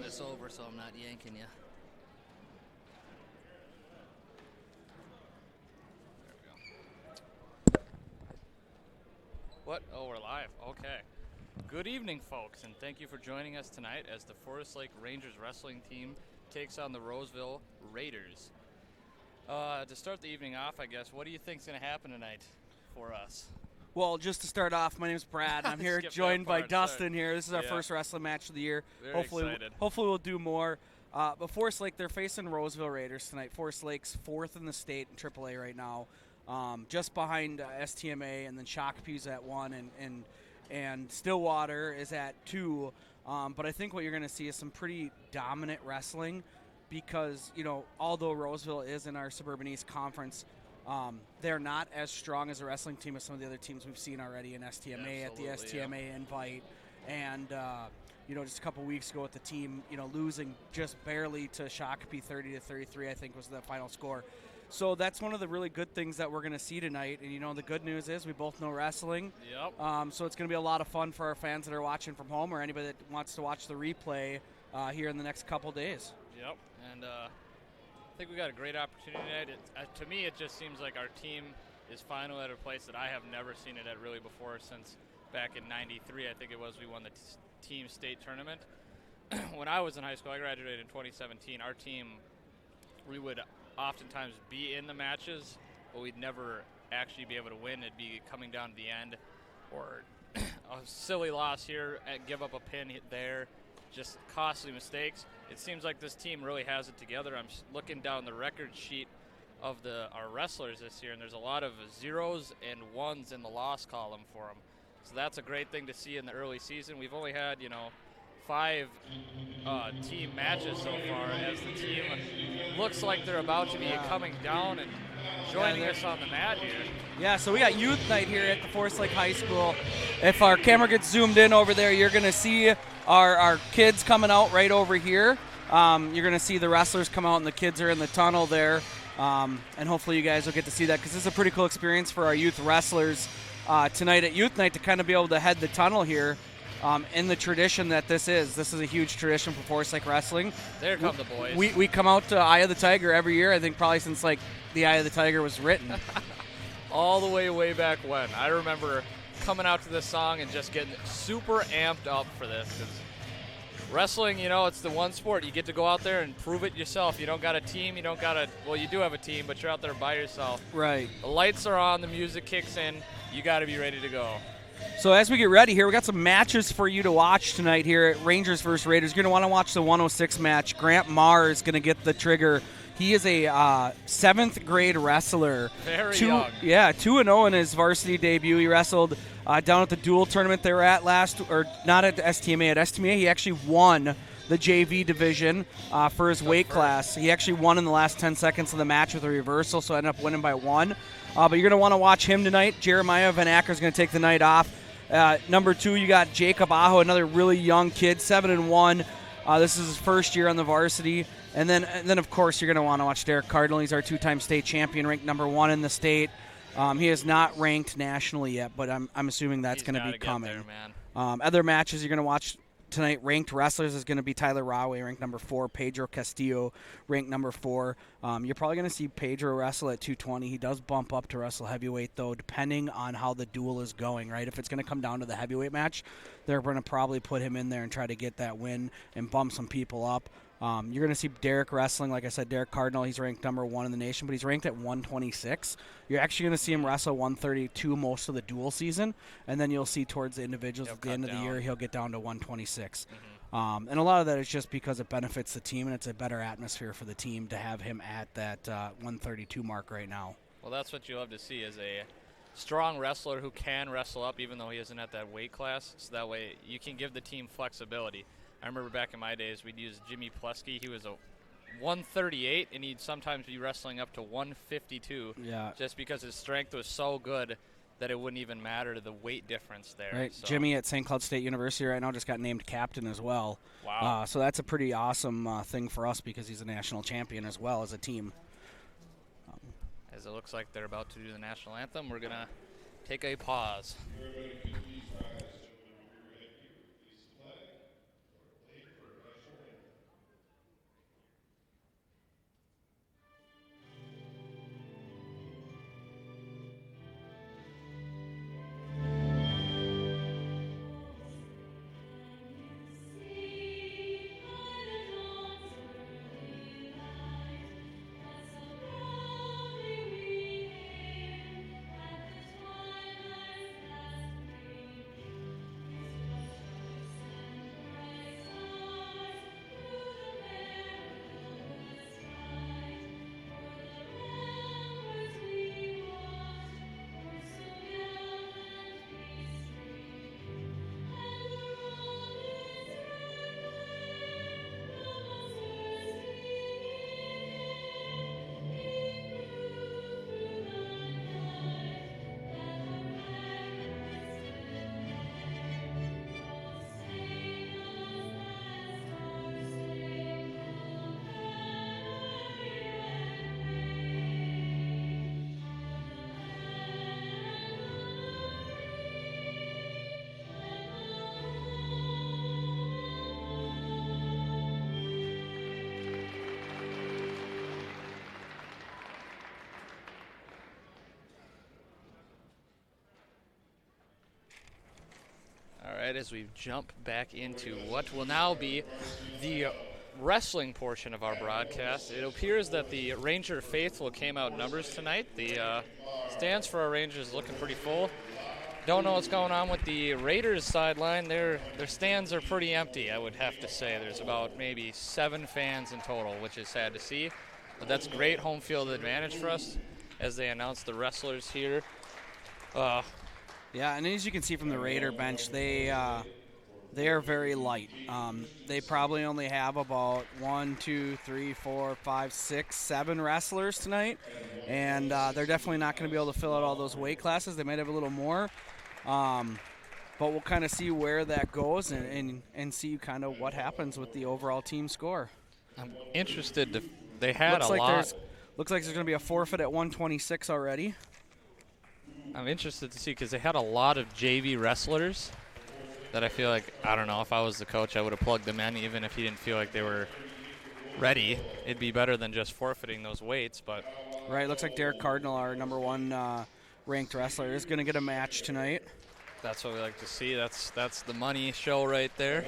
this over so I'm not yanking you. There we go. What? Oh, we're live. Okay. Good evening, folks, and thank you for joining us tonight as the Forest Lake Rangers wrestling team takes on the Roseville Raiders. To start the evening off, I guess, what do you think's going to happen tonight for us? Well, just to start off, my name's Brad. I'm here joined by Dustin here. This is our first wrestling match of the year. Very excited. Hopefully we'll do more. But Forest Lake, they're facing Roseville Raiders tonight. Forest Lake's fourth in the state in AAA right now, just behind STMA, and then Shakopee's at 1, and Stillwater is at 2. But I think what you're going to see is some pretty dominant wrestling because, although Roseville is in our Suburban East Conference, they're not as strong as a wrestling team as some of the other teams we've seen already in STMA. Absolutely, at the STMA invite. And, just a couple weeks ago with the team, losing just barely to Shakopee 30-33, I think was the final score. So that's one of the really good things that we're going to see tonight. And, the good news is we both know wrestling. Yep. So it's going to be a lot of fun for our fans that are watching from home or anybody that wants to watch the replay here in the next couple days. Yep. And I think we got a great opportunity tonight. To me, it just seems like our team is finally at a place that I have never seen it at really before since back in '93. I think it was we won the team state tournament. When I was in high school, I graduated in 2017. Our team, we would oftentimes be in the matches, but we'd never actually be able to win. It'd be coming down to the end, or a silly loss here, give up a pin hit there, just costly mistakes. It seems like this team really has it together. I'm looking down the record sheet of our wrestlers this year, and there's a lot of 0s and 1s in the loss column for them. So that's a great thing to see in the early season. We've only had, 5 team matches so far, as the team looks like they're about to be coming down and joining us on the mat here. Yeah, so we got youth night here at the Forest Lake High School. If our camera gets zoomed in over there, you're going to see our kids coming out right over here. You're going to see the wrestlers come out, and the kids are in the tunnel there. And hopefully you guys will get to see that because this is a pretty cool experience for our youth wrestlers tonight at youth night to kind of be able to head the tunnel here in the tradition that this is. This is a huge tradition for Forest Lake Wrestling. There come the boys. We come out to Eye of the Tiger every year, I think probably since the Eye of the Tiger was written. All the way back when. I remember coming out to this song and just getting super amped up for this because wrestling, it's the one sport. You get to go out there and prove it yourself. You don't got a team. You do have a team, but you're out there by yourself. Right. The lights are on. The music kicks in. You got to be ready to go. So as we get ready here, we got some matches for you to watch tonight here at Rangers vs. Raiders. You're going to want to watch the 106 match. Grant Mahr is going to get the trigger. He is a 7th grade wrestler. Very young. Yeah, 2-0 in his varsity debut. He wrestled down at the dual tournament they were at not at the STMA. At STMA, he actually won the JV division for his weight class. He actually won in the last 10 seconds of the match with a reversal, so ended up winning by 1. But you're going to want to watch him tonight. Jeremiah Van Acker is going to take the night off. Number 2, you got Jacob Aho, another really young kid, 7-1. This is his first year on the varsity. And then of course, you're going to want to watch Derek Cardinal. He's our 2-time state champion, ranked number 1 in the state. He is not ranked nationally yet, but I'm assuming that's going to be coming. There, man. Other matches you're going to watch tonight, ranked wrestlers, is going to be Tyler Rahway, ranked number 4, Pedro Castillo, ranked number 4. You're probably going to see Pedro wrestle at 220. He does bump up to wrestle heavyweight, though, depending on how the duel is going, right? If it's going to come down to the heavyweight match, they're going to probably put him in there and try to get that win and bump some people up. You're going to see Derek wrestling. Like I said, Derek Cardinal, he's ranked number 1 in the nation, but he's ranked at 126. You're actually going to see him wrestle 132 most of the dual season, and then you'll see towards the individuals at the end of the year, he'll get down to 126. Mm-hmm. And a lot of that is just because it benefits the team, and it's a better atmosphere for the team to have him at that 132 mark right now. Well, that's what you love to see, is a strong wrestler who can wrestle up even though he isn't at that weight class, so that way you can give the team flexibility. I remember back in my days, we'd use Jimmy Plesky. He was a 138, and he'd sometimes be wrestling up to 152 just because his strength was so good that it wouldn't even matter to the weight difference there. Right. So. Jimmy at St. Cloud State University right now just got named captain as well. Wow. So that's a pretty awesome thing for us because he's a national champion as well as a team. As it looks like they're about to do the national anthem, we're going to take a pause. right, as we jump back into what will now be the wrestling portion of our broadcast. It appears that the Ranger faithful came out in numbers tonight. The stands for our Rangers looking pretty full. Don't know what's going on with the Raiders sideline. Their stands are pretty empty, I would have to say. There's about maybe 7 fans in total, which is sad to see. But that's great home field advantage for us as they announce the wrestlers here. Yeah, and as you can see from the Raider bench, they are very light. They probably only have about 1, 2, 3, 4, 5, 6, 7 wrestlers tonight, and they're definitely not going to be able to fill out all those weight classes. They might have a little more, but we'll kind of see where that goes and see kind of what happens with the overall team score. I'm interested. They had looks a like lot. Looks like there's going to be a forfeit at 126 already. I'm interested to see because they had a lot of JV wrestlers that I feel like, I don't know, if I was the coach, I would have plugged them in even if he didn't feel like they were ready. It'd be better than just forfeiting those weights. But right, looks like Cardinal, our number 1 ranked wrestler, is going to get a match tonight. That's what we like to see. That's the money show right there.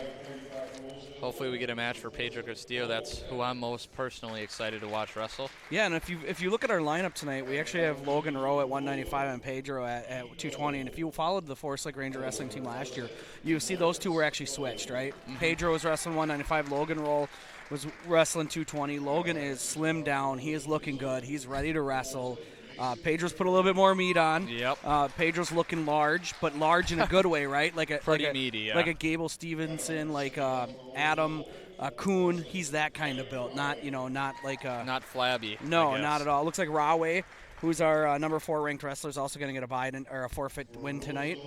Hopefully we get a match for Pedro Castillo. That's who I'm most personally excited to watch wrestle. Yeah, and if you look at our lineup tonight, we actually have Logan Rowe at 195 and Pedro at 220. And if you followed the Forest Lake Ranger wrestling team last year, you see those two were actually switched, right? Mm-hmm. Pedro was wrestling 195. Logan Rowe was wrestling 220. Logan is slimmed down. He is looking good. He's ready to wrestle. Pedro's put a little bit more meat on. Yep. Pedro's looking large, but large in a good way, right? Pretty meaty, yeah. Like a Gable Stevenson, like Adam Kuhn. He's that kind of built, not like not flabby. No, not at all. Looks like Rahway, who's our number 4 ranked wrestler, is also going to get a forfeit win tonight.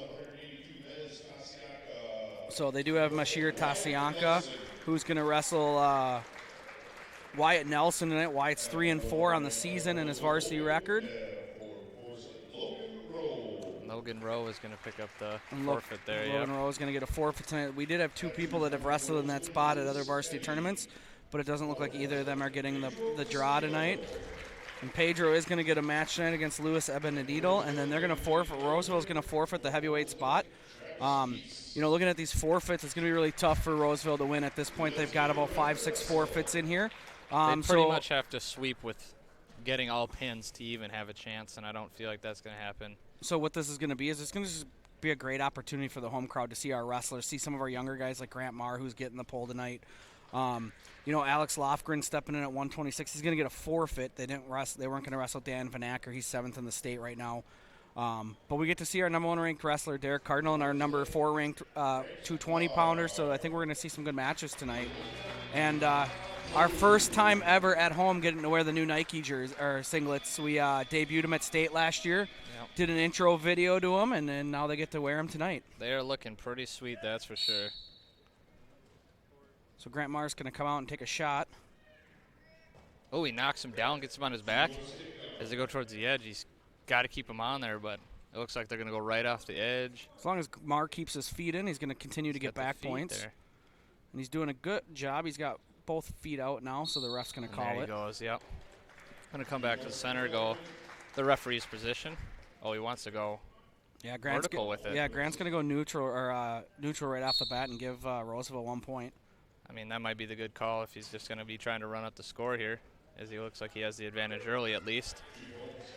So they do have Mahr Tasianka, who's going to wrestle Wyatt Nelson tonight. Wyatt's 3-4 on the season in his varsity record. Logan Rowe is going to pick up the forfeit there. Logan Rowe is going to get a forfeit tonight. We did have 2 people that have wrestled in that spot at other varsity tournaments, but it doesn't look like either of them are getting the draw tonight. And Pedro is going to get a match tonight against Luis Ebenedito, and then they're going to forfeit. Roseville is going to forfeit the heavyweight spot. Looking at these forfeits, it's going to be really tough for Roseville to win at this point. They've got about 5-6 forfeits in here. They pretty much have to sweep with getting all pins to even have a chance, and I don't feel like that's going to happen. So what this is going to be is it's going to be a great opportunity for the home crowd to see our wrestlers, see some of our younger guys like Grant Mahr, who's getting the pole tonight. Alex Lofgren stepping in at 126. He's going to get a forfeit. They weren't going to wrestle Dan Van Acker. He's 7th in the state right now. But we get to see our number 1 ranked wrestler, Derek Cardinal, and our number 4 ranked 220 pounder. So I think we're going to see some good matches tonight. And our first time ever at home getting to wear the new Nike jerseys or singlets. We debuted them at state last year. Yep. Did an intro video to them, and then now they get to wear them tonight. They are looking pretty sweet, that's for sure. So Grant Mahr's going to come out and take a shot. Oh, he knocks him down, gets him on his back. As they go towards the edge, he's got to keep him on there, but it looks like they're going to go right off the edge. As long as Mahr keeps his feet in, he's going to continue to get back points. There. And he's doing a good job. He's got both feet out now, so the ref's going to call it. There he goes, yep. Going to come back to the center, go the referee's position. Oh, he wants to go vertical with it. Yeah, Grant's going to go neutral right off the bat and give Roseville 1 point. I mean, that might be the good call if he's just going to be trying to run up the score here, as he looks like he has the advantage early at least.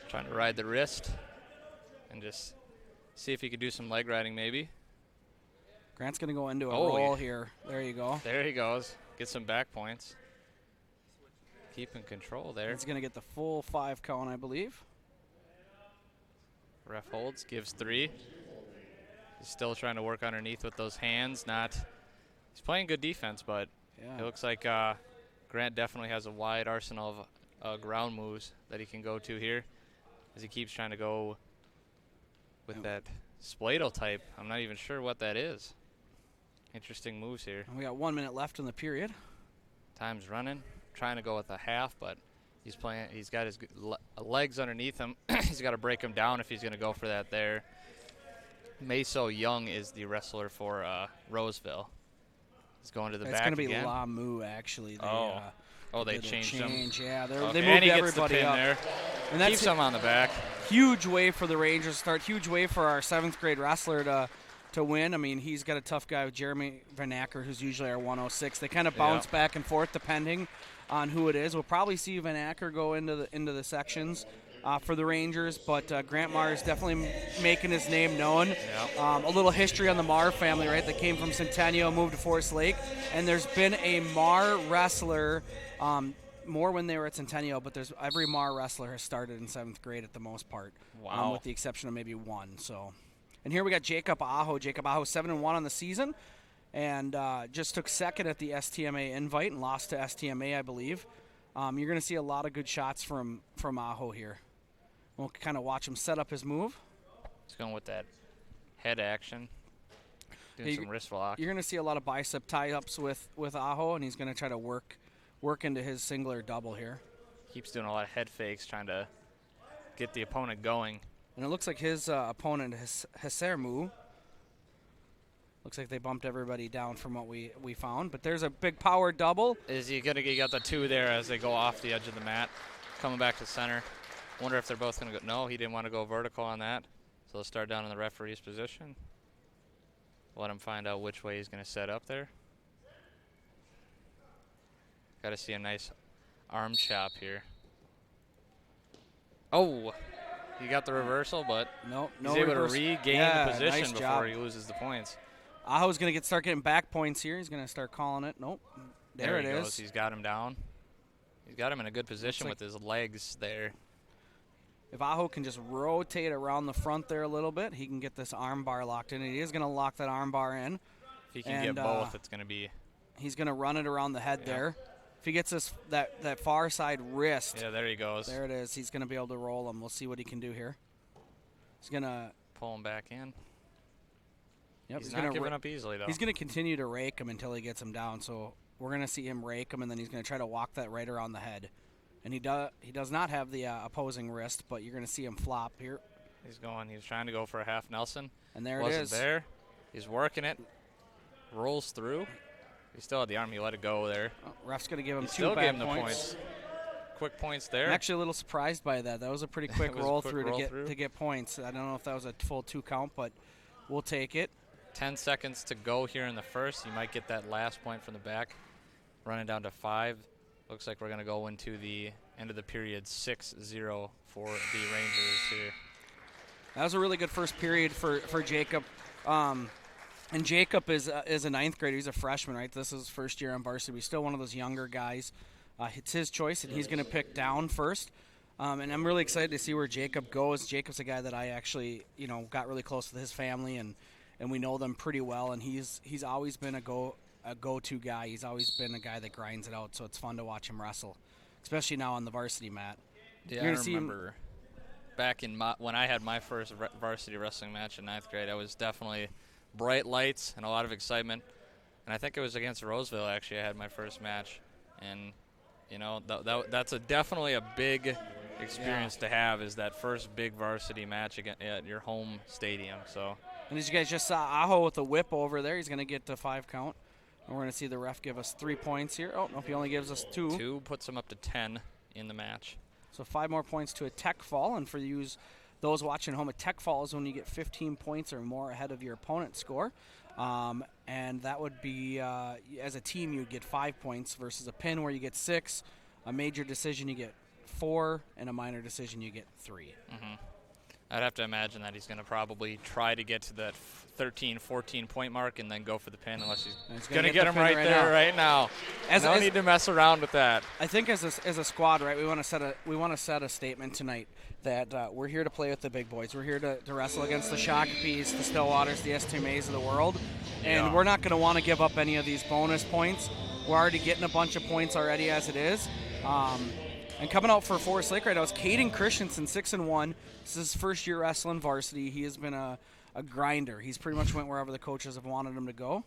Trying to ride the wrist and just see if he could do some leg riding maybe. Grant's going to go into a roll here. There you go. There he goes. Get some back points. Keeping control there. He's going to get the full 5 count, I believe. Ref holds, gives 3. He's still trying to work underneath with those hands. He's playing good defense, but it looks like Grant definitely has a wide arsenal of ground moves that he can go to here, as he keeps trying to go with that Spladle type. I'm not even sure what that is. Interesting moves here. And we got 1 minute left in the period. Time's running. Trying to go with a half, but he's got his legs underneath him. He's got to break him down if he's going to go for that there. Meso Young is the wrestler for Roseville. He's going to the back again. It's going to be Lamu, actually. They changed him. Yeah, they moved and he everybody gets the pin up. There. And that's keeps him on the back. Huge way for the Rangers to start. Huge way for our 7th grade wrestler to win. I mean, he's got a tough guy with Jeremy Van Acker, who's usually our 106. They kind of bounce back and forth depending on who it is. We'll probably see Van Acker go into the sections for the Rangers, but Grant Mahr is definitely making his name known. A little history on the Mahr family, right? They came from Centennial, moved to Forest Lake, and there's been a Mahr wrestler, more when they were at Centennial, but every Mahr wrestler has started in 7th grade at the most part, with the exception of maybe one. So, and here we got Jacob Aho. Jacob Aho 7-1 on the season, and just took second at the STMA invite and lost to STMA, I believe. You're going to see a lot of good shots from Aho here. We'll kind of watch him set up his move. He's going with that head action, doing some wrist lock. You're going to see a lot of bicep tie-ups with Aho, and he's going to try to work into his single or double here. Keeps doing a lot of head fakes, trying to get the opponent going. And it looks like his opponent, Hesermu, looks like they bumped everybody down from what we found. But there's a big power double. Is he going to get the two there as they go off the edge of the mat, coming back to center? Wonder if they're both going to go. No, he didn't want to go vertical on that. So they'll start down in the referee's position. Let him find out which way he's going to set up there. Got to see a nice arm chop here. Oh, he got the reversal, but he's able to regain the position before he loses the points. Aho's going to start getting back points here. He's going to start calling it. Nope. There it is. He's got him down. He's got him in a good position with his legs there. If Aho can just rotate around the front there a little bit, he can get this arm bar locked in. And he is going to lock that arm bar in. If he can get both, it's going to be... He's going to run it around the head there. If he gets that far side wrist... Yeah, there he goes. There it is. He's going to be able to roll him. We'll see what he can do here. He's going to... Pull him back in. Yep, he's not giving up easily, though. He's going to continue to rake him until he gets him down. So we're going to see him rake him, and then he's going to try to walk that right around the head. And he does not have the opposing wrist, but you're going to see him flop here. He's trying to go for a half Nelson. And there it is. Wasn't there. He's working it. Rolls through. He still had the arm. He let it go there. Oh, ref's going to give him two bad points. Quick points there. I'm actually a little surprised by that. That was a pretty quick roll through to get points. I don't know if that was a full 2 count, but we'll take it. 10 seconds to go here in the first. You might get that last point from the back. Running down to 5. Looks like we're going to go into the end of the period 6-0 for the Rangers here. That was a really good first period for Jacob. And Jacob is a 9th grader. He's a freshman, right? This is his first year on varsity. He's still one of those younger guys. It's his choice, and he's going to pick down first. And I'm really excited to see where Jacob goes. Jacob's a guy that I actually, got really close with his family, and we know them pretty well. And he's always been a go-to guy. He's always been a guy that grinds it out, so it's fun to watch him wrestle, especially now on the varsity mat. Yeah, I remember back in when I had my first varsity wrestling match in 9th grade, I was definitely bright lights and a lot of excitement. And I think it was against Roseville, actually, I had my first match. And, that's definitely a big experience to have, is that first big varsity match at your home stadium. So. And as you guys just saw, Aho with the whip over there, he's going to get to 5 count. And we're going to see the ref give us 3 points here. Oh, no, he only gives us 2. 2 puts him up to 10 in the match. So 5 more points to a tech fall. And for those watching at home, a tech fall is when you get 15 points or more ahead of your opponent's score. And that would be, as a team, you'd get 5 points versus a pin where you get 6. A major decision, you get 4. And a minor decision, you get 3. Mm-hmm. I'd have to imagine that he's going to probably try to get to that 13, 14-point mark and then go for the pin, unless he's going to get him right there right now. No need to mess around with that. I think as a squad, right, we want to set a statement tonight that we're here to play with the big boys. We're here to wrestle against the Shakopees, the Stillwaters, the STMAs of the world, and we're not going to want to give up any of these bonus points. We're already getting a bunch of points already as it is. And coming out for Forest Lake right now is Caden Christiansen, 6-1. This is his first year wrestling varsity. He has been a grinder. He's pretty much went wherever the coaches have wanted him to go.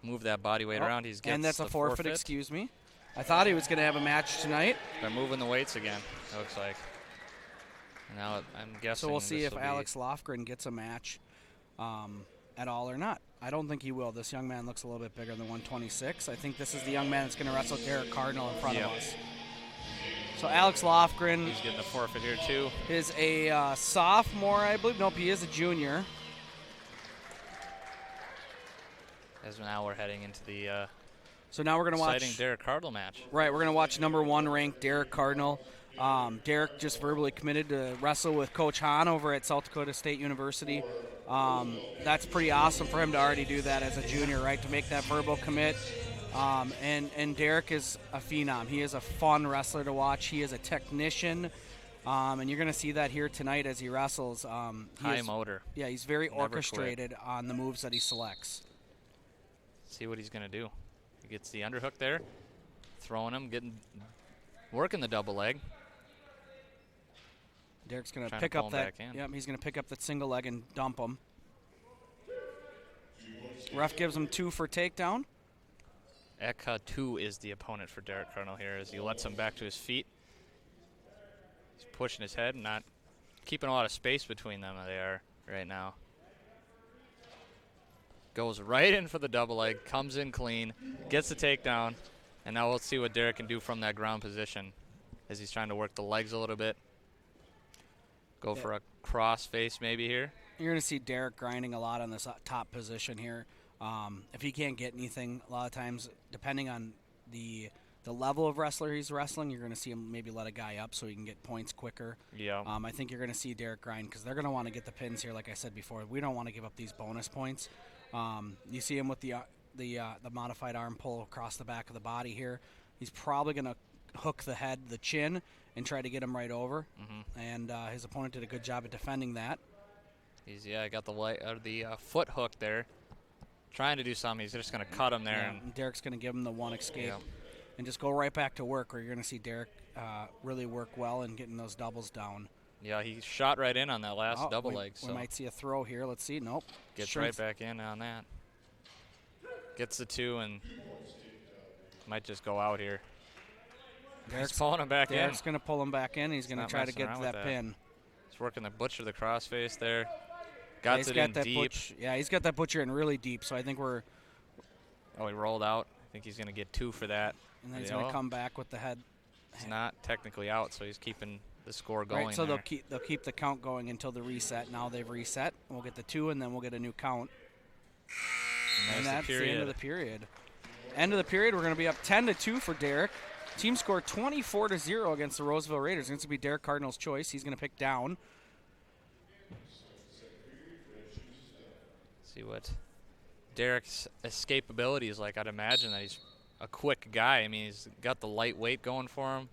Move that body weight around. And that's a forfeit, excuse me. I thought he was going to have a match tonight. They're moving the weights again, it looks like. Now I'm guessing. So we'll see if Alex Lofgren gets a match at all or not. I don't think he will. This young man looks a little bit bigger than 126. I think this is the young man that's going to wrestle Derek Cardinal in front of us. So Alex Lofgren. He's getting the forfeit here too. Is a sophomore, I believe. Nope, he is a junior. As now we're heading into the so now we're going to watch exciting Derek Cardinal match. Right, we're going to watch number 1 ranked Derek Cardinal. Derek just verbally committed to wrestle with Coach Hahn over at South Dakota State University. That's pretty awesome for him to already do that as a junior, right, to make that verbal commit. And Derek is a phenom. He is a fun wrestler to watch. He is a technician, and you're going to see that here tonight as he wrestles. High motor. Yeah, he's very Never orchestrated quit. on the moves that he selects. See what he's going to do. He gets the underhook there, throwing him, working the double leg. Derek's going to Trying pick to pull up him that. back in. Yep, he's going to pick up that single leg and dump him. Ref gives him 2 for takedown. Eka 2 is the opponent for Derek Cardinal here as he lets him back to his feet. He's pushing his head and not keeping a lot of space between them. They are right now. Goes right in for the double leg, comes in clean, gets the takedown, and now we'll see what Derek can do from that ground position as he's trying to work the legs a little bit. Go for a cross face maybe here. You're going to see Derek grinding a lot on this top position here. If he can't get anything, a lot of times, depending on the level of wrestler he's wrestling, you're going to see him maybe let a guy up so he can get points quicker. Yeah. I think you're going to see Derek grind because they're going to want to get the pins here, like I said before. We don't want to give up these bonus points. You see him with the modified arm pull across the back of the body here. He's probably going to hook the head, the chin, and try to get him right over. And his opponent did a good job at defending that. He's got the foot hook there, trying to do something. He's just going to cut him there. Yeah, and Derek's going to give him the one escape and just go right back to work, where you're going to see Derek really work well in getting those doubles down. Yeah, he shot right in on that last double leg. So we might see a throw here. Let's see. Nope. Gets right back in on that. Gets the 2 and might just go out here. Derek's pulling him back in. Derek's going to pull him back in. He's going to try to get to that pin. He's working the butcher, the crossface there. Got it in deep. He's got that butcher in really deep, so I think we're... Oh, he rolled out. I think he's going to get 2 for that. And then he's going to come back with the head. He's not technically out, so he's keeping the score going. Right, so they'll keep the count going until the reset. Now they've reset. We'll get the 2, and then we'll get a new count. And that's the end of the period. End of the period, we're going to be up 10-2 for Derek. Team score 24-0 against the Roseville Raiders. It's going to be Derek Cardinal's choice. He's going to pick down. See what Derek's escapability is like. I'd imagine that he's a quick guy. I mean, he's got the lightweight going for him.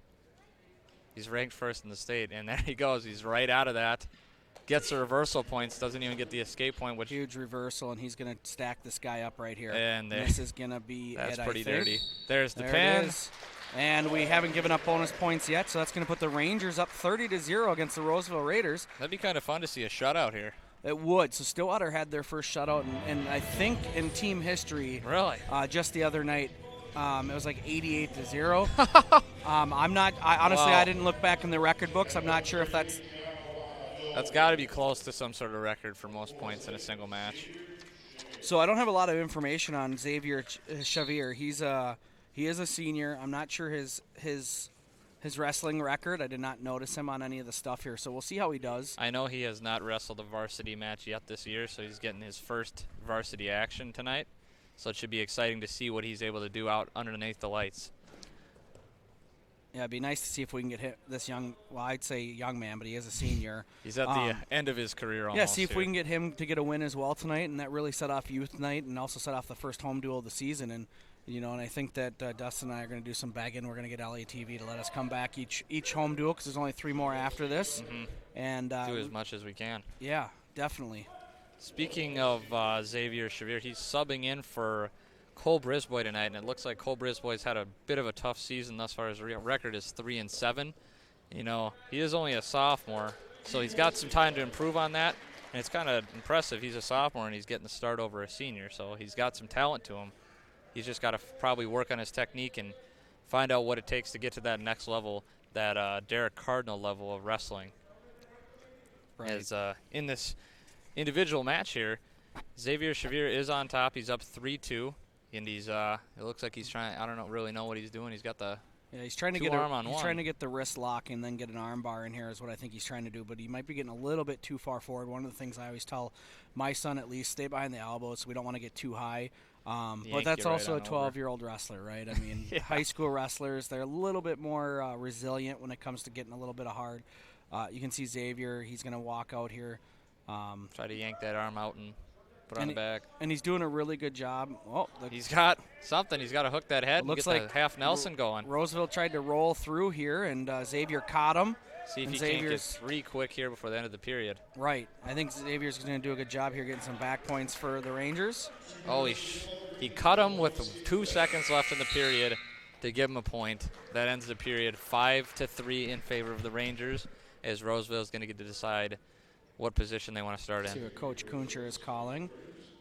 He's ranked first in the state, and there he goes. He's right out of that. Gets the reversal points, doesn't even get the escape point. Which huge reversal, and he's going to stack this guy up right here. And this is going to be that's it, pretty I think. dirty. There's the there pin. It is. And we haven't given up bonus points yet, so that's going to put the Rangers up 30-0 against the Roseville Raiders. That'd be kind of fun to see a shutout here. It would. So Stillwater had their first shutout, and I think in team history, really, just the other night, it was like 88-0. I didn't look back in the record books. I'm not sure if that's got to be close to some sort of record for most points in a single match. So I don't have a lot of information on Xavier Shivir. He is a senior. I'm not sure his wrestling record. I did not notice him on any of the stuff here, so we'll see how he does. I know he has not wrestled a varsity match yet this year, so he's getting his first varsity action tonight. So it should be exciting to see what he's able to do out underneath the lights. Yeah, it'd be nice to see if we can get this young, well, I'd say young man, but he is a senior. He's at the end of his career almost. Yeah, see if we can get him to get a win as well tonight, and that really set off youth night and also set off the first home duel of the season. And and I think that Dustin and I are going to do some bagging. We're going to get LATV to let us come back each home duel because there's only 3 more after this. And do as much as we can. Yeah, definitely. Speaking of Xavier Shivir, he's subbing in for Cole Brisboy tonight, and it looks like Cole Brisboy's had a bit of a tough season thus far. His record is 3-7. He is only a sophomore, so he's got some time to improve on that, and it's kind of impressive. He's a sophomore, and he's getting the start over a senior, so he's got some talent to him. He's just got to probably work on his technique and find out what it takes to get to that next level, that Derek Cardinal level of wrestling. Right. As in this individual match here, Xavier Shivir is on top. He's up 3-2. And he's it looks like he's trying. I don't really know what he's doing. He's got the he's trying to get trying to get the wrist lock and then get an arm bar in here is what I think he's trying to do. But he might be getting a little bit too far forward. One of the things I always tell my son, at least, stay behind the elbow, so we don't want to get too high. But that's also a 12-year-old wrestler, right? I mean, high school wrestlers, they're a little bit more resilient when it comes to getting a little bit of hard. You can see Xavier, he's going to walk out here. Try to yank that arm out and put on the back. And he's doing a really good job. Oh, he's got something. He's got to hook that head and get like the half Nelson going. Roseville tried to roll through here, and Xavier caught him. See if he can't get 3 quick here before the end of the period. Right. I think Xavier's going to do a good job here getting some back points for the Rangers. Oh, he cut him with 2 seconds left in the period to give him a point. That ends the period 5-3 in favor of the Rangers, as Roseville is going to get to decide what position they want to start in. See what Coach Kuncher is calling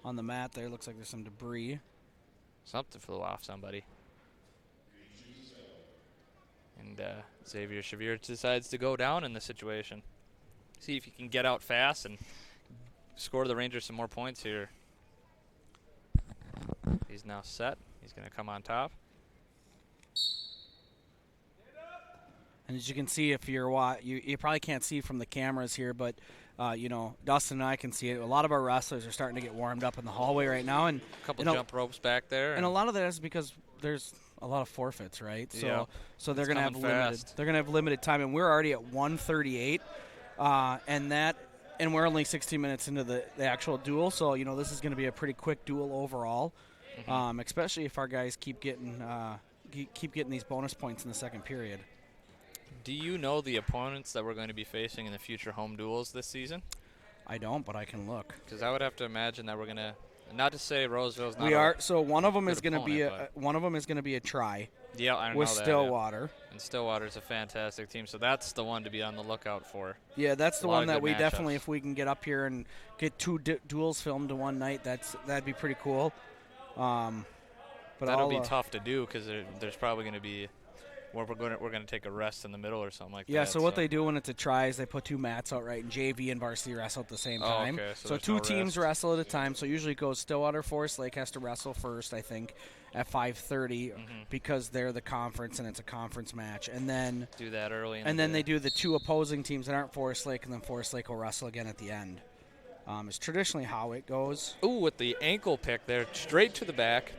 on the mat there. Looks like there's some debris. Something flew off somebody. And Xavier Shivir decides to go down in this situation. See if he can get out fast and score the Rangers some more points here. He's now set. He's going to come on top. And as you can see, if you're you probably can't see from the cameras here, but Dustin and I can see it. A lot of our wrestlers are starting to get warmed up in the hallway right now, and a couple jump ropes back there. And a lot of that is because there's a lot of forfeits, right? So they're going to have fast. They're going to have limited time, and we're already at 1:38, and we're only 16 minutes into the actual duel. So this is going to be a pretty quick duel overall, especially if our guys keep getting these bonus points in the second period. Do you know the opponents that we're going to be facing in the future home duels this season? I don't, but I can look. Because I would have to imagine that we're going to, not to say Roseville's not. We are. So one of them is going to be a try. Yeah, I know with that. Stillwater. Yeah. And Stillwater's a fantastic team, so that's the one to be on the lookout for. Yeah, that's the one that we definitely, if we can get up here and get 2 duels filmed in one night, that'd be pretty cool. But that'll be tough to do because there's probably going to be. We're going to take a rest in the middle or something like that. Yeah, so what they do when it's a try is they put 2 mats out, right, and JV and Varsity wrestle at the same time. Okay, so 2 teams wrestle at a time, so usually it goes Stillwater, Forest Lake has to wrestle first, I think, at 5:30 because they're the conference and it's a conference match. And then do that early. And then they do the 2 opposing teams that aren't Forest Lake, and then Forest Lake will wrestle again at the end. It's traditionally how it goes. Ooh, with the ankle pick there, straight to the back.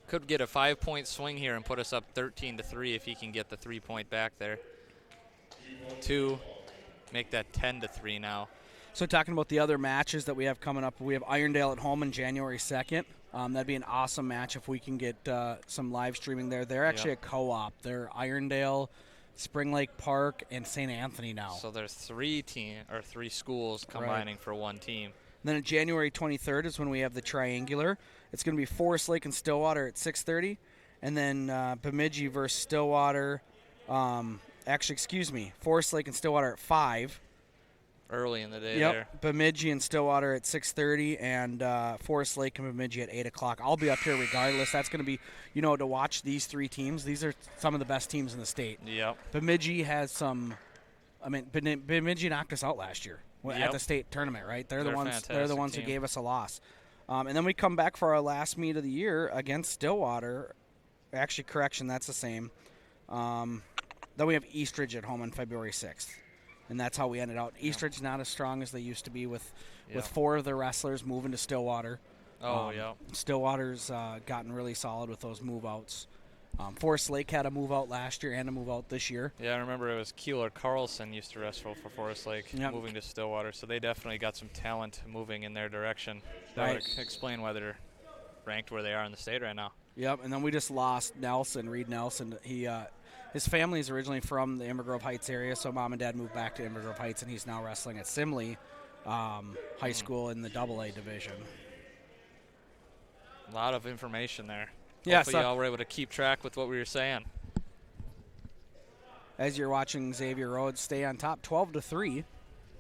Could get a 5-point swing here and put us up 13-3 if he can get the 3-point back there. 2, make that 10-3 now. So talking about the other matches that we have coming up, we have Irondale at home on January 2nd. That'd be an awesome match if we can get some live streaming there. They're actually a co-op. They're Irondale, Spring Lake Park, and St. Anthony now. So there's 3 schools combining for one team. And then on January 23rd is when we have the triangular. It's going to be Forest Lake and Stillwater at 6:30, and then Bemidji versus Stillwater. Forest Lake and Stillwater at 5. Early in the day there. Bemidji and Stillwater at 6:30, and Forest Lake and Bemidji at 8 o'clock. I'll be up here regardless. That's going to be, to watch these 3 teams. These are some of the best teams in the state. Yep. Bemidji has some. Bemidji knocked us out last year at the state tournament, right? They're the ones who gave us a loss. And then we come back for our last meet of the year against Stillwater. Actually, correction, that's the same. Then we have Eastridge at home on February 6th. And that's how we ended out. Eastridge's not as strong as they used to be with 4 of the wrestlers moving to Stillwater. Stillwater's gotten really solid with those move-outs. Forest Lake had a move-out last year and a move-out this year. Yeah, I remember it was Keeler Carlson used to wrestle for Forest Lake, moving to Stillwater. So they definitely got some talent moving in their direction. That would explain why they're ranked where they are in the state right now. Yep, and then we just lost Reed Nelson. His family is originally from the Inver Grove Heights area, so Mom and Dad moved back to Inver Grove Heights, and he's now wrestling at Simley High School in the AA division. A lot of information there. Yeah, hopefully y'all were able to keep track with what we were saying. As you're watching Xavier Rhodes stay on top, 12-3,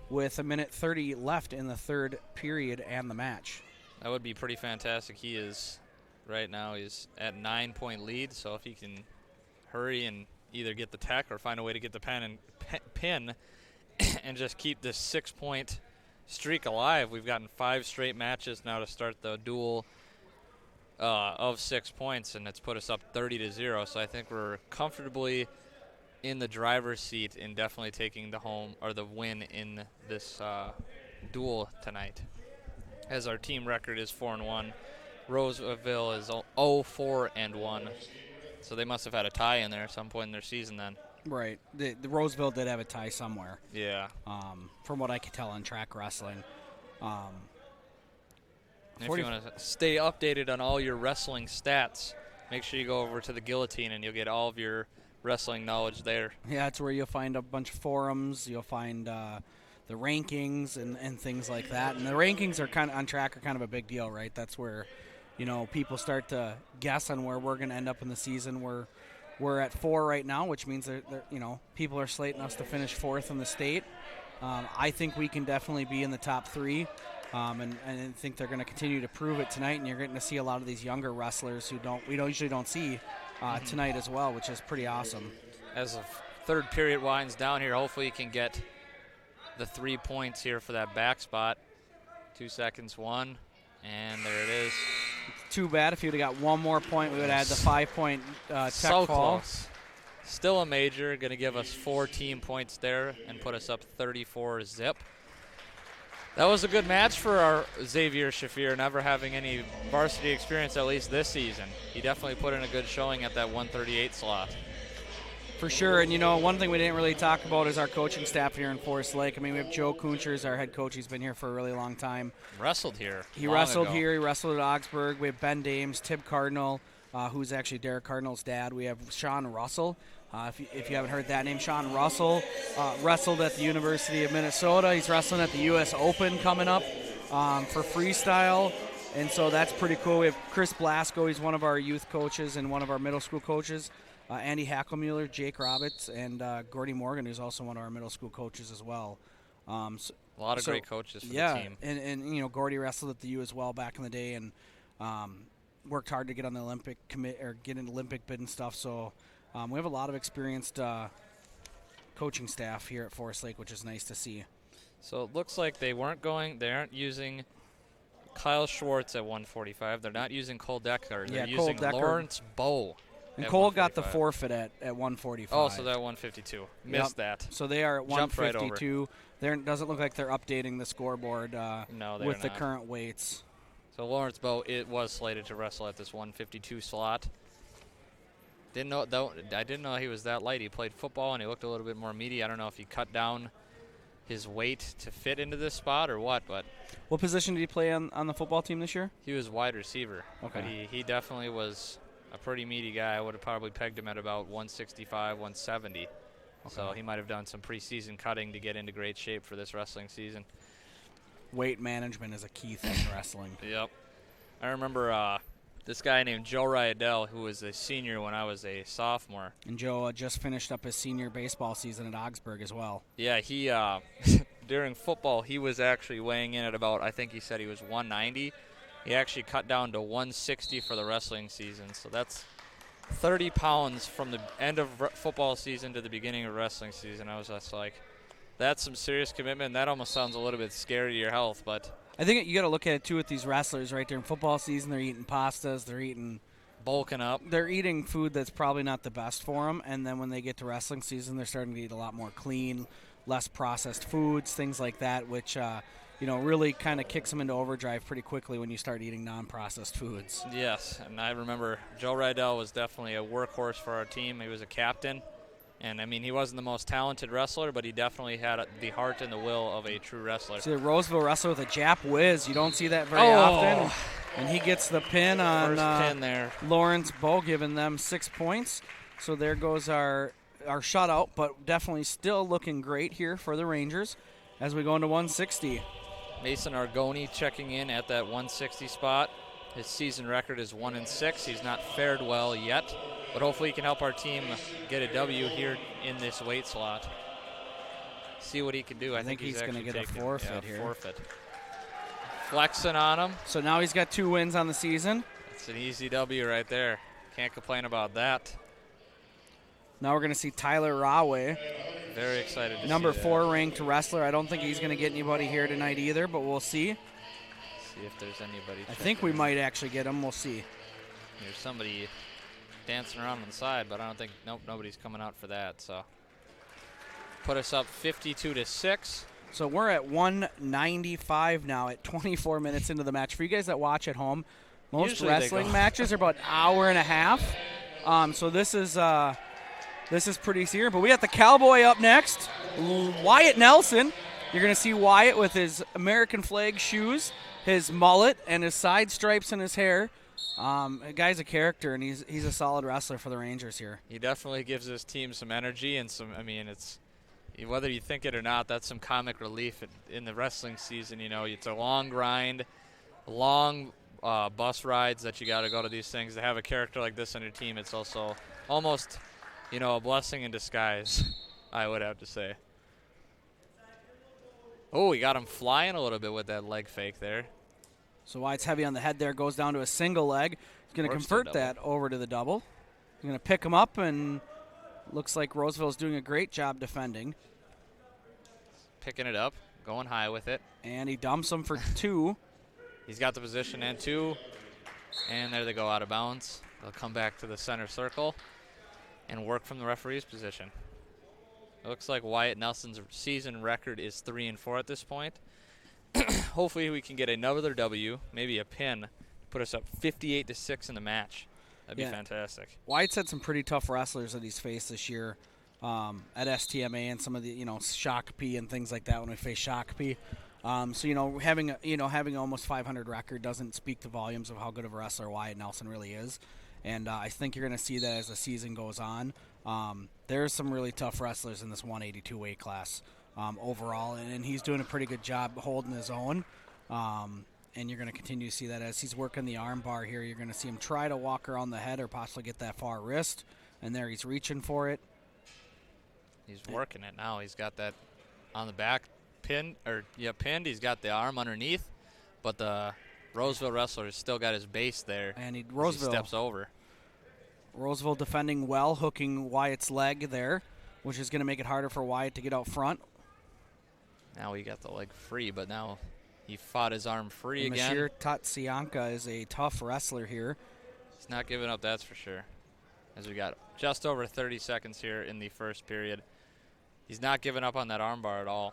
with 1:30 left in the third period and the match. That would be pretty fantastic. He is right now. He's at 9-point lead. So if he can hurry and either get the tech or find a way to get the pin, and just keep this 6-point streak alive. We've gotten 5 straight matches now to start the duel. Of 6 points, and it's put us up 30-0. So I think we're comfortably in the driver's seat and definitely taking the win in this duel tonight. As our team record is 4-1, Roseville is 0-4-1. So they must have had a tie in there at some point in their season then. Right. The Roseville did have a tie somewhere. Yeah. From what I could tell on track wrestling. If you want to stay updated on all your wrestling stats, make sure you go over to the Guillotine and you'll get all of your wrestling knowledge there. Yeah, it's where you'll find a bunch of forums. You'll find the rankings and things like that. And the rankings are kind of on track are kind of a big deal, right? That's where, people start to guess on where we're going to end up in the season. We're at 4 right now, which means that people are slating us to finish 4th in the state. I think we can definitely be in the top 3. And I think they're going to continue to prove it tonight, and you're getting to see a lot of these younger wrestlers who we usually don't see tonight as well, which is pretty awesome. As the third period winds down here, hopefully you can get the 3 points here for that back spot. 2 seconds, 1, and there it is. Too bad. If you would have got one more point, we would have had the 5-point tech so fall. Close. Still a major, going to give us 4 team points there and put us up 34-zip. That was a good match for our Xavier Shivir, never having any varsity experience, at least this season. He definitely put in a good showing at that 138 slot. For sure, and one thing we didn't really talk about is our coaching staff here in Forest Lake. I mean, we have Joe Kunchers, our head coach. He's been here for a really long time. Wrestled here. He wrestled here. He wrestled at Augsburg. We have Ben Dames, Tib Cardinal, who's actually Derek Cardinal's dad. We have Sean Russell. If you haven't heard that name, Sean Russell wrestled at the University of Minnesota. He's wrestling at the U.S. Open coming up for freestyle, and so that's pretty cool. We have Chris Blasco. He's one of our youth coaches and one of our middle school coaches. Andy Hackelmuller, Jake Roberts, and Gordy Morgan, who's also one of our middle school coaches as well. A lot of great coaches for the team. And Gordy wrestled at the U as well back in the day, and worked hard to get on the Olympic get an Olympic bid and stuff. So we have a lot of experienced coaching staff here at Forest Lake, which is nice to see. So it looks like they aren't using Kyle Schwartz at 145. They're not using Cole Decker. They're using Lawrence Bowe. And Cole got the forfeit at 145. Oh, so that 152. Missed that. So they are at 152. Right, there doesn't look like they're updating the scoreboard with the current weights. So Lawrence Bowe, it was slated to wrestle at this 152 slot. I didn't know he was that light. He played football and he looked a little bit more meaty. I don't know if he cut down his weight to fit into this spot or what, but what position did he play on the football team this year? He was wide receiver. Okay. But he definitely was a pretty meaty guy. I would have probably pegged him at about 165, 170. Okay. So he might have done some preseason cutting to get into great shape for this wrestling season. Weight management is a key thing in wrestling. Yep. I remember this guy named Joe Ryadell, who was a senior when I was a sophomore. And Joe just finished up his senior baseball season at Augsburg as well. Yeah, he during football, he was actually weighing in at about, I think he said he was 190. He actually cut down to 160 for the wrestling season. So that's 30 pounds from the end of football season to the beginning of wrestling season. I was just like, that's some serious commitment. That almost sounds a little bit scary to your health, but I think you got to look at it too with these wrestlers right during football season. They're eating pastas. They're eating bulking up. They're eating food that's probably not the best for them. And then when they get to wrestling season, they're starting to eat a lot more clean, less processed foods, things like that, which really kind of kicks them into overdrive pretty quickly when you start eating non-processed foods. Yes, and I remember Joe Rydell was definitely a workhorse for our team. He was a captain. And, I mean, he wasn't the most talented wrestler, but he definitely had the heart and the will of a true wrestler. See, the Roseville wrestler with a Jap whiz. You don't see that very often. And he gets the pin on first pin there. Lawrence Bowe, giving them 6 points. So there goes our shutout, but definitely still looking great here for the Rangers as we go into 160. Mason Argoni checking in at that 160 spot. His season record is 1-6. He's not fared well yet, but hopefully he can help our team get a W here in this weight slot. See what he can do. I think he's going to get a forfeit here. Forfeit. Flexing on him. So now he's got 2 wins on the season. It's an easy W right there. Can't complain about that. Now we're going to see Tyler Rahway. Very excited to see Number 4 ranked wrestler. I don't think he's going to get anybody here tonight either, but we'll see. See if there's anybody. I think we might actually get him. We'll see. There's somebody dancing around on the side, but I don't think, nobody's coming out for that. So put us up 52-6. So we're at 195 now at 24 minutes into the match. For you guys that watch at home, Most Usually they wrestling go. matches are about an hour and a half. So this is pretty serious. But we got the Cowboy up next, Wyatt Nelson. You're going to see Wyatt with his American flag shoes, his mullet, and his side stripes in his hair. The guy's a character, and he's a solid wrestler for the Rangers here. He definitely gives his team some energy and some. I mean, it's whether you think it or not, that's some comic relief in the wrestling season. You know, it's a long grind, long bus rides that you got to go to these things. To have a character like this on your team, it's also almost, a blessing in disguise, I would have to say. Oh, he got him flying a little bit with that leg fake there. So Wyatt's heavy on the head there, goes down to a single leg. He's going to convert that over to the double. He's going to pick him up, and looks like Roseville's doing a great job defending. Picking it up, going high with it. And he dumps him for 2. He's got the position and 2. And there they go out of bounds. They'll come back to the center circle and work from the referee's position. It looks like Wyatt Nelson's season record is 3-4 at this point. Hopefully we can get another W, maybe a pin, put us up 58-6 in the match. That'd be fantastic. Wyatt's had some pretty tough wrestlers that he's faced this year at STMA and some of the Shakopee and things like that when we face Shakopee. So having almost 500 record doesn't speak to volumes of how good of a wrestler Wyatt Nelson really is. And I think you're going to see that as the season goes on. There's some really tough wrestlers in this 182 weight class overall, and he's doing a pretty good job holding his own. And you're going to continue to see that as he's working the arm bar here. You're going to see him try to walk around the head or possibly get that far wrist. And there he's reaching for it. He's working it now. He's got that on the back pinned. He's got the arm underneath, but the Roseville wrestler has still got his base there. And he steps over. Roseville defending well, hooking Wyatt's leg there, which is going to make it harder for Wyatt to get out front. Now he got the leg free, but now he fought his arm free again. Mahr Tatsianka is a tough wrestler here. He's not giving up, that's for sure. As we got just over 30 seconds here in the first period. He's not giving up on that arm bar at all.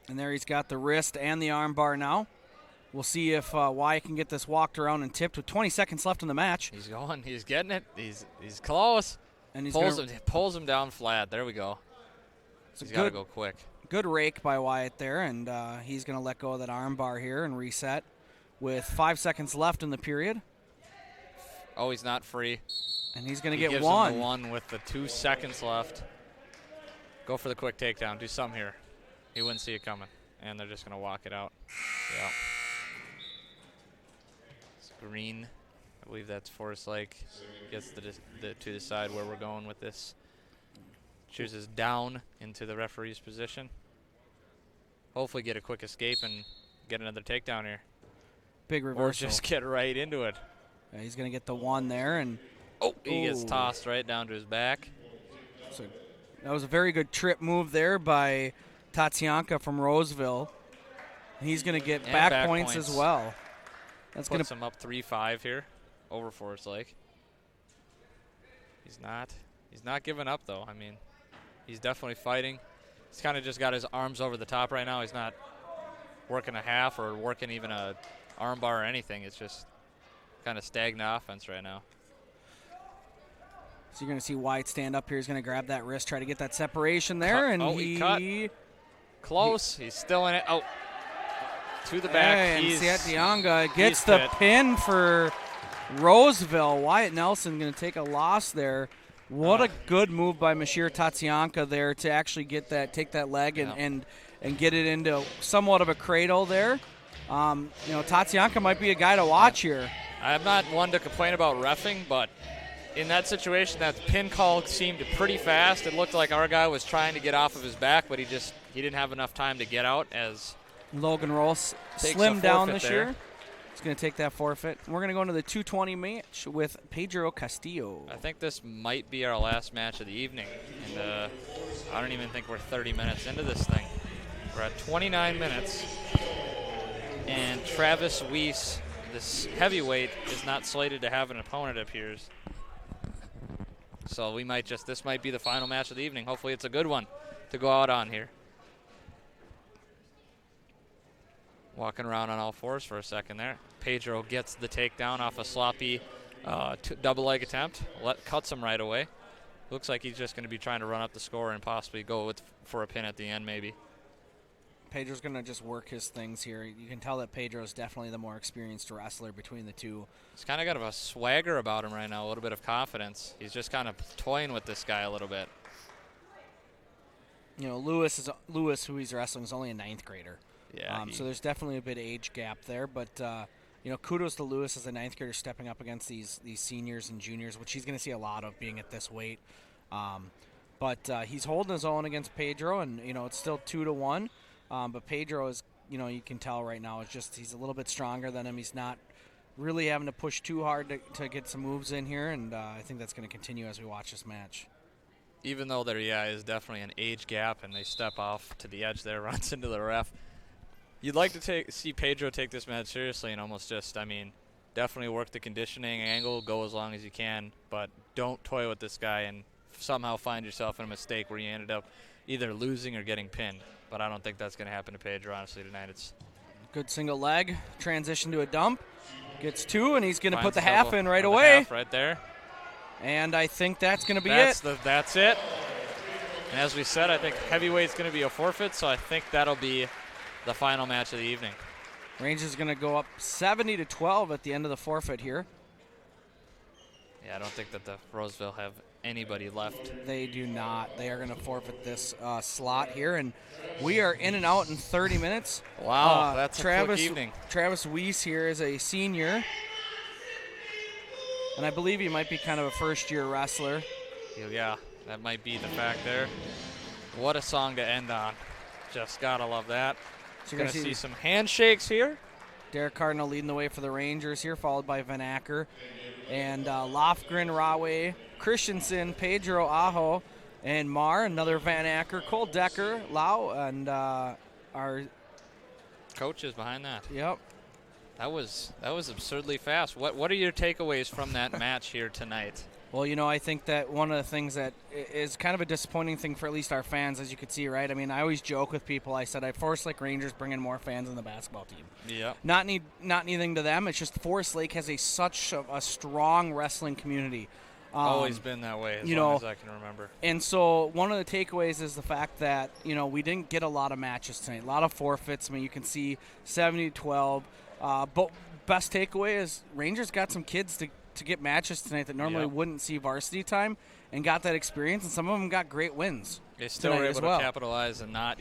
And there he's got the wrist and the arm bar now. We'll see if Wyatt can get this walked around and tipped with 20 seconds left in the match. He's going. He's getting it. He's close. And he pulls him down flat. There we go. He's got to go quick. Good rake by Wyatt there, and he's going to let go of that arm bar here and reset with 5 seconds left in the period. Oh, he's not free. And he's going to get gives one. Him the one with the 2 seconds left. Go for the quick takedown. Do something here. He wouldn't see it coming. And they're just going to walk it out. Yeah. It's green. I believe that's Forest Lake. Gets to decide where we're going with this. Chooses down into the referee's position. Hopefully get a quick escape and get another takedown here. Big reversal. Or just get right into it. Yeah, he's going to get the one there. And he gets tossed right down to his back. So that was a very good trip move there by Tatsianka from Roseville. He's going to get back points as well. That's puts him up 3-5 here over Forest Lake. He's not giving up though. I mean, he's definitely fighting. He's kind of just got his arms over the top right now. He's not working a half or working even a arm bar or anything. It's just kind of stagnant offense right now. So you're going to see Wyatt stand up here. He's going to grab that wrist, try to get that separation there. And he cut. Close. He's still in it. Oh, to the back. And Tatsianka gets the pin for Roseville. Wyatt Nelson going to take a loss there. What a good move by Mahr Tatsianka there to actually take that leg and get it into somewhat of a cradle there. Tatsianka might be a guy to watch here. I'm not one to complain about reffing, but in that situation, that pin call seemed pretty fast. It looked like our guy was trying to get off of his back, but he didn't have enough time to get out as Logan Rolls slimmed down this year. He's going to take that forfeit. We're going to go into the 220 match with Pedro Castillo. I think this might be our last match of the evening. And I don't even think we're 30 minutes into this thing. We're at 29 minutes. And Travis Weiss, this heavyweight, is not slated to have an opponent, it appears. So this might be the final match of the evening. Hopefully it's a good one to go out on here. walking around on all fours for a second there. Pedro gets the takedown off a sloppy double leg attempt. Cuts him right away. Looks like he's just going to be trying to run up the score and possibly go for a pin at the end maybe. Pedro's going to just work his things here. You can tell that Pedro's definitely the more experienced wrestler between the two. He's kind of got a swagger about him right now, a little bit of confidence. He's just kind of toying with this guy a little bit. You know, Lewis, who he's wrestling, is only a 9th grader. Yeah. So there's definitely a bit of age gap there. But, you know, kudos to Lewis as a 9th grader stepping up against these seniors and juniors, which he's going to see a lot of being at this weight. But he's holding his own against Pedro, and, you know, it's still 2-1. But Pedro is, you know, you can tell right now, it's just he's a little bit stronger than him. He's not really having to push too hard to get some moves in here, and I think that's going to continue as we watch this match. Even though there, is definitely an age gap, and they step off to the edge there, runs into the ref. You'd like to see Pedro take this match seriously and almost just, definitely work the conditioning angle, go as long as you can, but don't toy with this guy and somehow find yourself in a mistake where you ended up either losing or getting pinned. But I don't think that's going to happen to Pedro, honestly, tonight. It's good single leg, transition to a dump, gets 2, and he's going to put the double, half in right away. Half right there. And I think that's going to be it. That's it. And as we said, I think heavyweight's going to be a forfeit, so I think that'll be the final match of the evening. Rangers going to go up 70-12 at the end of the forfeit here. Yeah, I don't think that the Roseville have anybody left. They do not. They are going to forfeit this slot here, and we are in and out in 30 minutes. Wow, that's a quick evening. Travis Weiss here is a senior, and I believe he might be kind of a first-year wrestler. Yeah, that might be the fact there. What a song to end on. Just got to love that. So you're going to see some handshakes here. Derek Cardinal leading the way for the Rangers here, followed by Van Acker. And Lofgren, Rawe, Christiansen, Pedro Aho, and Mahr, another Van Acker, Cole Decker, Lau, and our coaches behind that. Yep. That was absurdly fast. What are your takeaways from that match here tonight? Well, you know, I think that one of the things that is kind of a disappointing thing for at least our fans, as you could see, right? I mean, I always joke with people. I said Forest Lake Rangers bring in more fans than the basketball team. Yeah. Not anything to them. It's just Forest Lake has such a strong wrestling community. Always been that way as long as I can remember. And so one of the takeaways is the fact that, you know, we didn't get a lot of matches tonight. A lot of forfeits. I mean, you can see 70-12. But best takeaway is Rangers got some kids to get matches tonight that normally wouldn't see varsity time and got that experience, and some of them got great wins. They still were able to capitalize and not,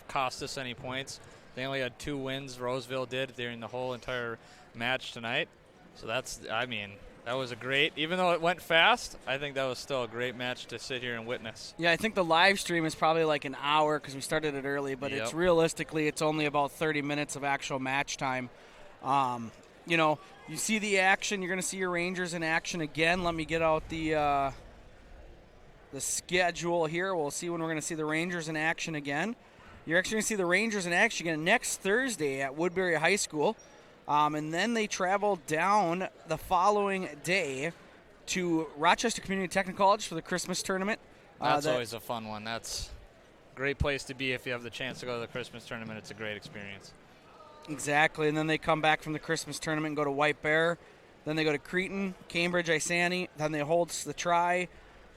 cost us any points. They only had 2 wins, Roseville did, during the whole entire match tonight. So that was a great, even though it went fast, I think that was still a great match to sit here and witness. Yeah, I think the live stream is probably like an hour because we started it early, but it's realistically, it's only about 30 minutes of actual match time. You know, you see the action. You're going to see your Rangers in action again. Let me get out the schedule here. We'll see when we're going to see the Rangers in action again. You're actually going to see the Rangers in action again next Thursday at Woodbury High School. And then they travel down the following day to Rochester Community Technical College for the Christmas tournament. That's always a fun one. That's a great place to be if you have the chance to go to the Christmas tournament. It's a great experience. Exactly, and then they come back from the Christmas tournament and go to White Bear. Then they go to Cretin, Cambridge, Isani. Then they hold the try.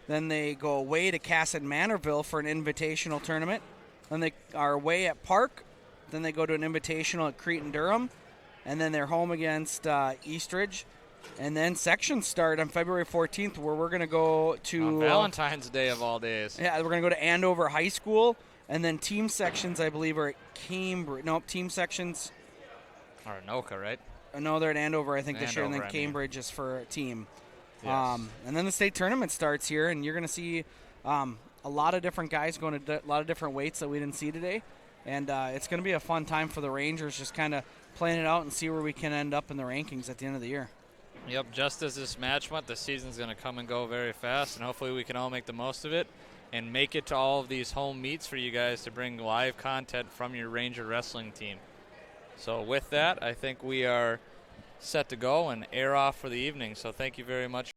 Then they go away to Cassett Manorville for an invitational tournament. Then they are away at Park. Then they go to an invitational at Cretin Durham. And then they're home against Eastridge. And then sections start on February 14th, where we're going to go to on Valentine's Day of all days. Yeah, we're going to go to Andover High School. And then team sections, I believe, are at Cambridge. Nope, team sections are Anoka, right? No, they're at Andover, I think, this year. And then Cambridge is for a team. Yes. And then the state tournament starts here, and you're going to see a lot of different guys going to a lot of different weights that we didn't see today. And it's going to be a fun time for the Rangers, just kind of playing it out and see where we can end up in the rankings at the end of the year. Yep, just as this match went, the season's going to come and go very fast, and hopefully we can all make the most of it and make it to all of these home meets for you guys to bring live content from your Ranger wrestling team. So with that, I think we are set to go and air off for the evening. So thank you very much.